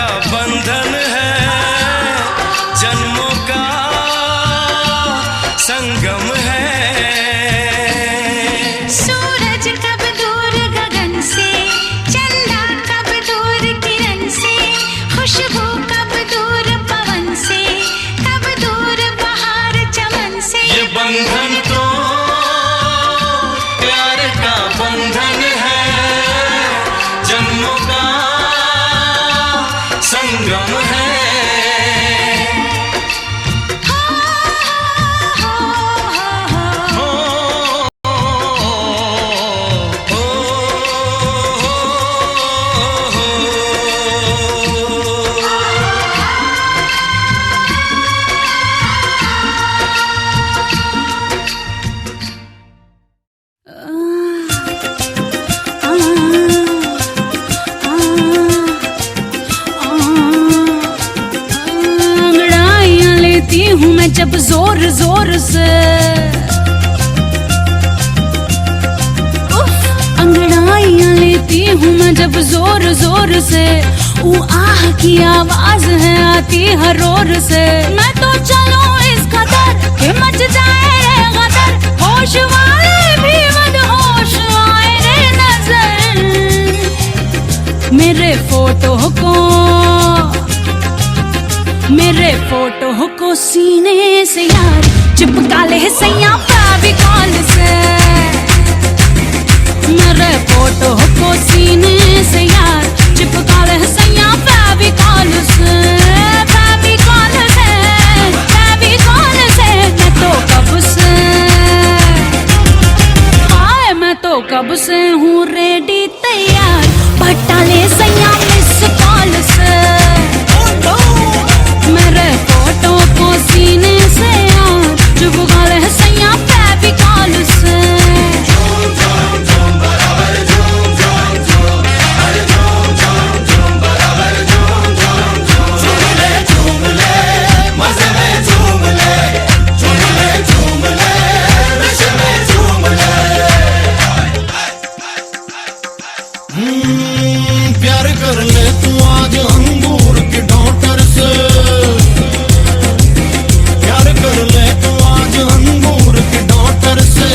का बंधन है, जन्मों का संगम है। सूरज कब दूर गगन से, चंदा कब दूर किरण से, खुशबू कब दूर पवन से, कब दूर बहार चमन से। ये बंधन तो प्यार का बंधन है, जन्मों का संगम है। हूँ मैं जब जोर जोर से, अंगड़ाइयाँ लेती हूँ मैं जब जोर जोर से। वो आह की आवाज है आती हर ओर से। मैं तो चलूं इस कदर कि मच जाए रे गदर, होश वाले भी मदहोश आए रे नजर। मेरे फोटो को सीने से यार चिपका ले सैया फेविकॉल से। मेरे फोटो को सीने से यार चिपका ले सैया फेविकॉल से। फेविकॉल से, फेविकॉल से। मैं तो कब से हूँ रेडी तैयार, पटा ले सैया मिस कॉल से। मेरे फोटो को सीने से यार चिपका ले सैया फेविकॉल से। प्यार कर ले तू आज अंगूर के डॉक्टर से। प्यार कर ले तू आज अंगूर के डॉक्टर से।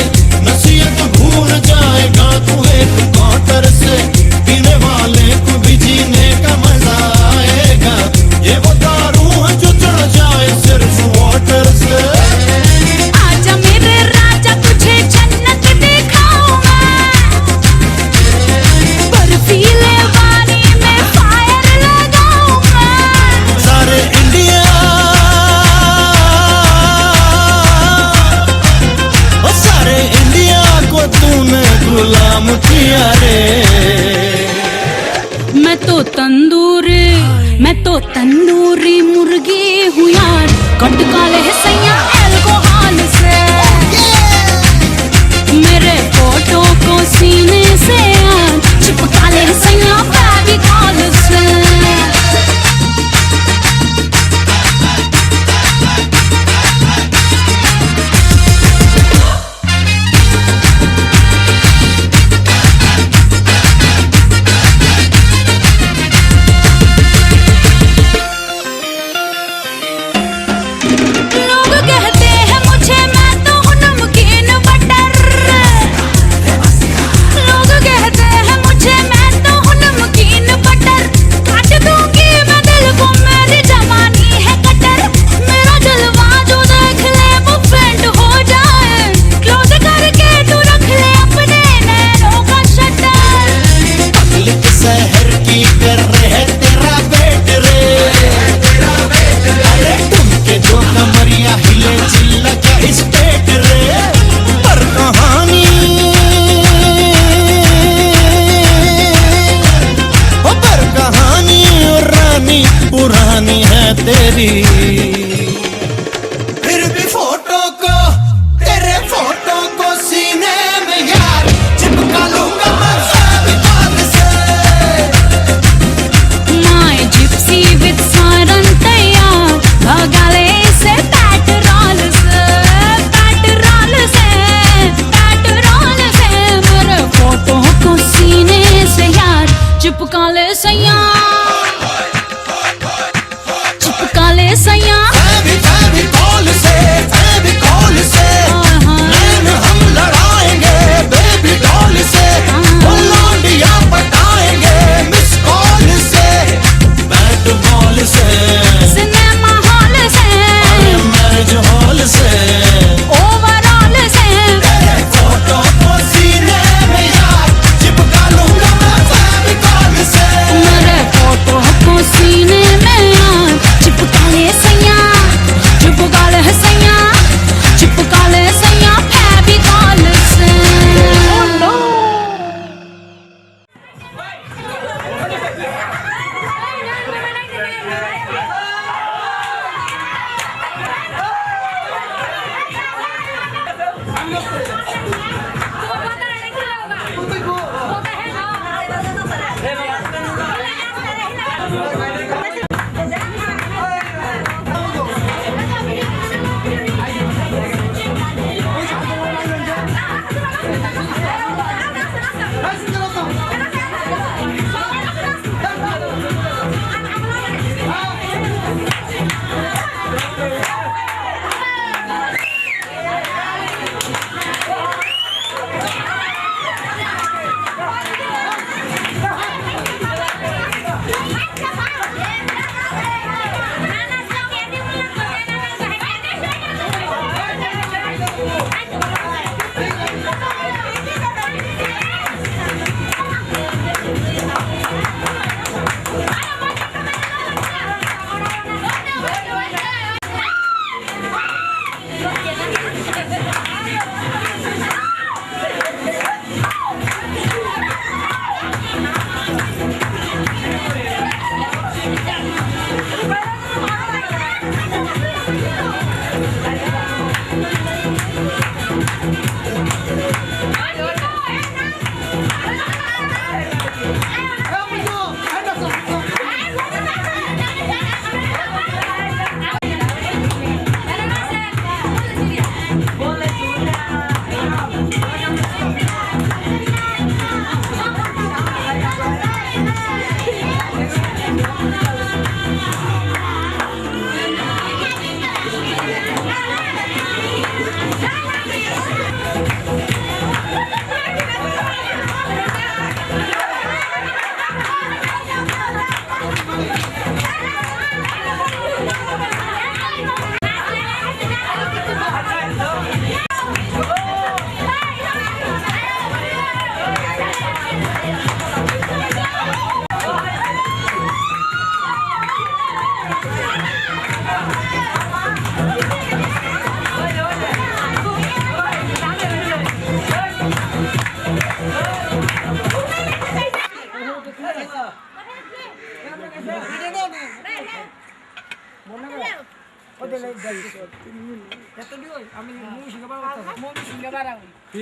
नसीहत भूल जाएगा तू एक क्वार्टर से। पीने वाले को भी जीने का मजा आएगा। ये वो दारू है जो चढ़ जाए सिर्फ वाटर से। आजा मेरे राजा तुझे जन्नत दिखाऊं मैं, बर्फीले पानी में फायर लगाऊं मैं। सारे इंडिया को तूने गुलाम किया रे। मैं तो तंदूरी मुर्गी हूँ यार, कट काले सैया एल्कोहल से। मेरे फोटो को सीने से यार चिपका ले सैया फेविकॉल से। पुरानी है तेरी, फिर भी तेरे फोटो को सीने में यार चिपका लूंगा मैं फेविकॉल से। My gypsy with siren तैयार, भगा ले इसे पेट्रोल से। मेरे फोटो को सीने से यार चिपका ले सैया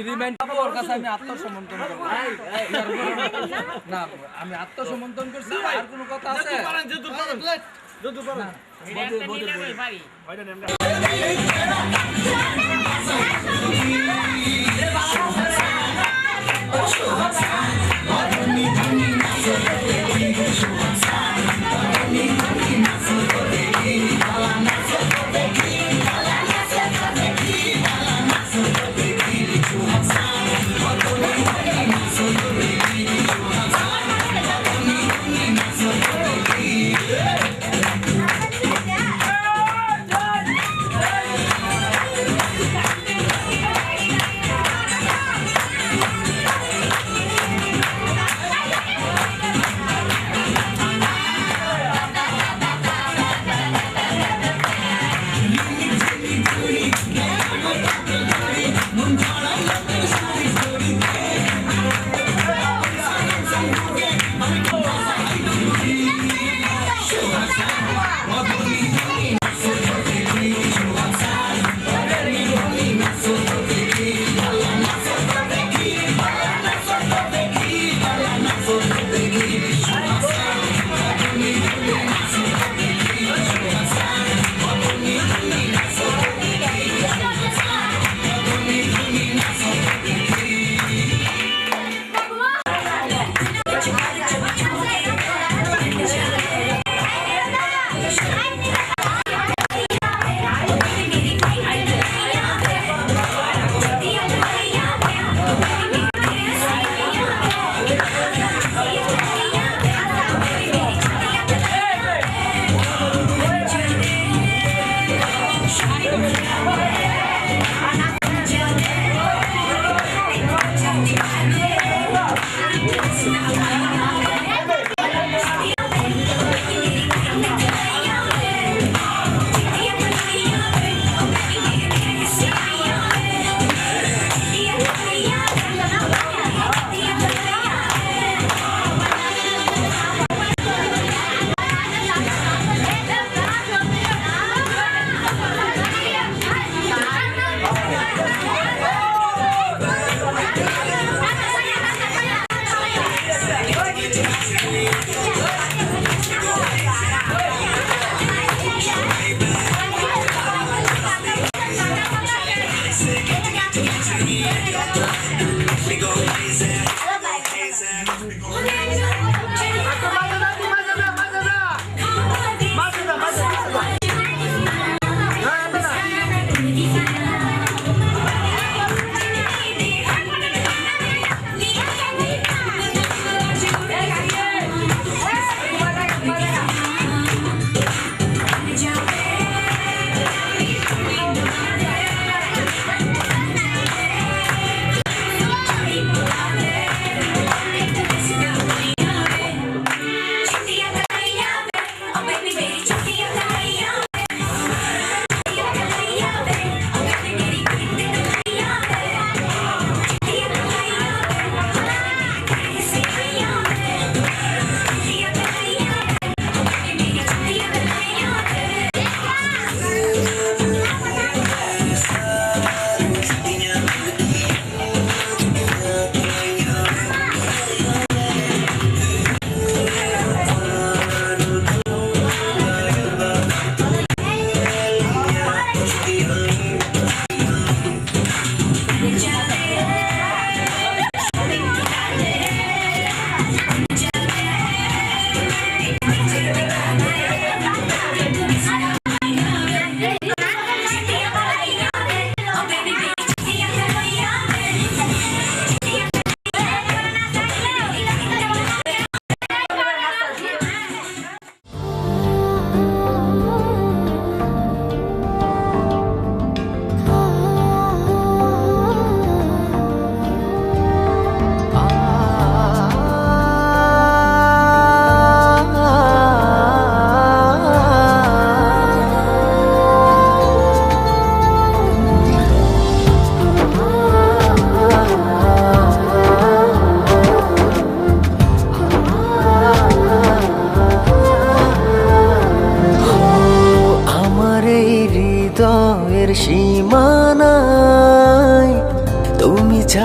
রিমাইন্ড পাবো ওর কাছে আমি আত্মসমর্পণ করব না আমি আত্মসমর্পণ করছি আর কোনো কথা আছে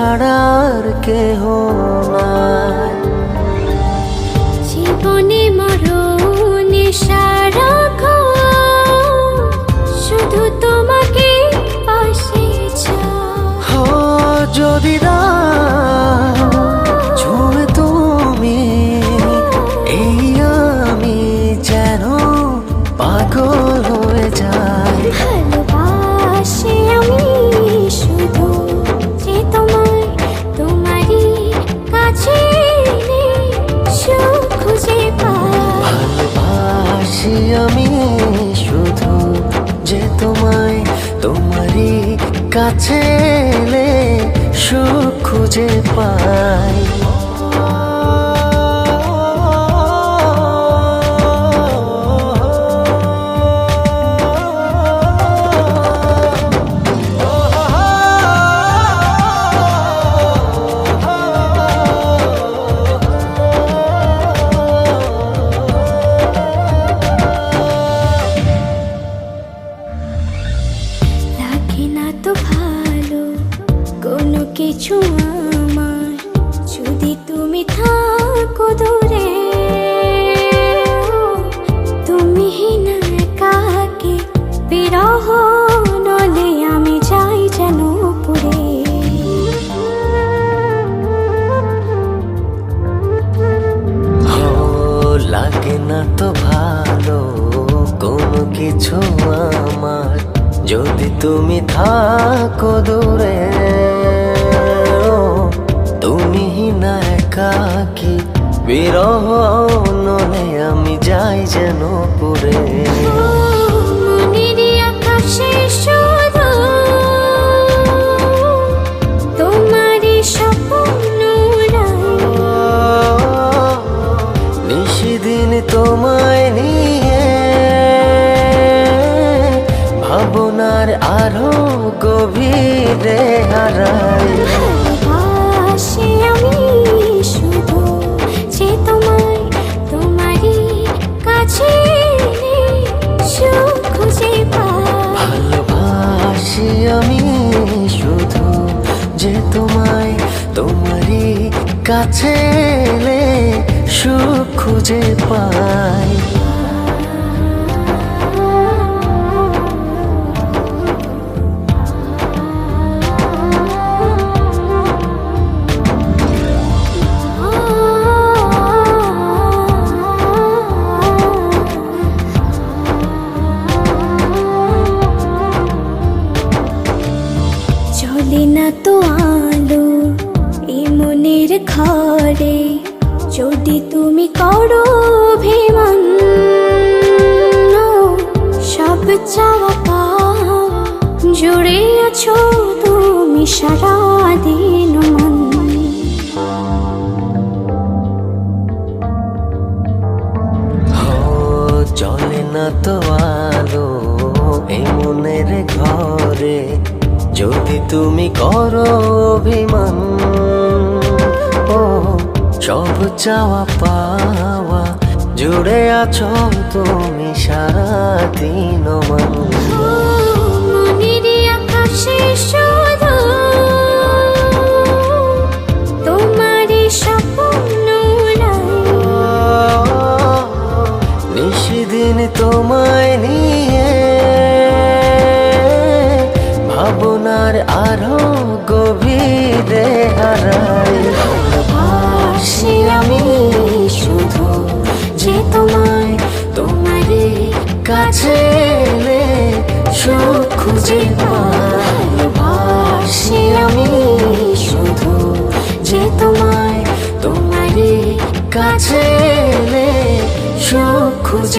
ছাড়ার কেহ নাই। জীবনে মরণে সারাক্ষণ শুধু তোমাকে পাশে চাই। হো যদি ছুঁয়ে তুমি, এই আমি যেন পাগল হয়ে যাই। ভালোবাসি আমি শুধু যে তোমায়, তোমারই কাছে এলে সুখ খুঁজে পাই। ভালোবাসি আমি শুধু যে তোমায়, তোমারই কাছে এলে সুখ খুঁজে পাই। লাগে না তো ভালো কোনো কিছু আমার, যদি তুমি থাকো দূরে। তুমি না একাকে বিরহ নলে আমি যাই যেন পুরে। লাগে না তো ভালো কোনো কিছু আমার, যদি তুমি থাকো দূরে। তুমি না একাকি বিরহ নলে আমি যাই যেন পুরে। মনেরই আকাশে শুধু তোমারই স্বপ্ন নিশিদিন তোমায় নিয়ে ভাবনার আরো গভীরে হারাই। ভালোবাসি আমি শুধু যে তোমায়, তোমারই কাছে এলে সুখ খুঁজে পাই। ভালোবাসি আমি শুধু যে তোমায়, তোমারই কাছে এলে সুখ খুঁজে পাই। চলে না তো আলো এই মনের ঘরে, যদি তুমি করো অভিমান। সব চাওয়া পাওয়া জুড়ে আছো তুমি সারাদিন মন। চলে না তো আলো এই মনের ঘরে, যদি তুমি করো অভিমান। ও সব চাওয়া পাওয়া জুড়ে আছো তুমি সারাদিন মন। মনেরই আকাশে শুধু তোমারই স্বপ্ন নিশিদিন তোমায় নিয়ে ভাবনার আরো গভীরে হারাই। ভালোবাসি আমি শুধু যে তোমায়, তোমারই কাছে এলে সুখ খুঁজে পাই। ভালোবাসি আমি শুধু যে তোমায়, তোমারই কাছে এলে সুখ খুঁজে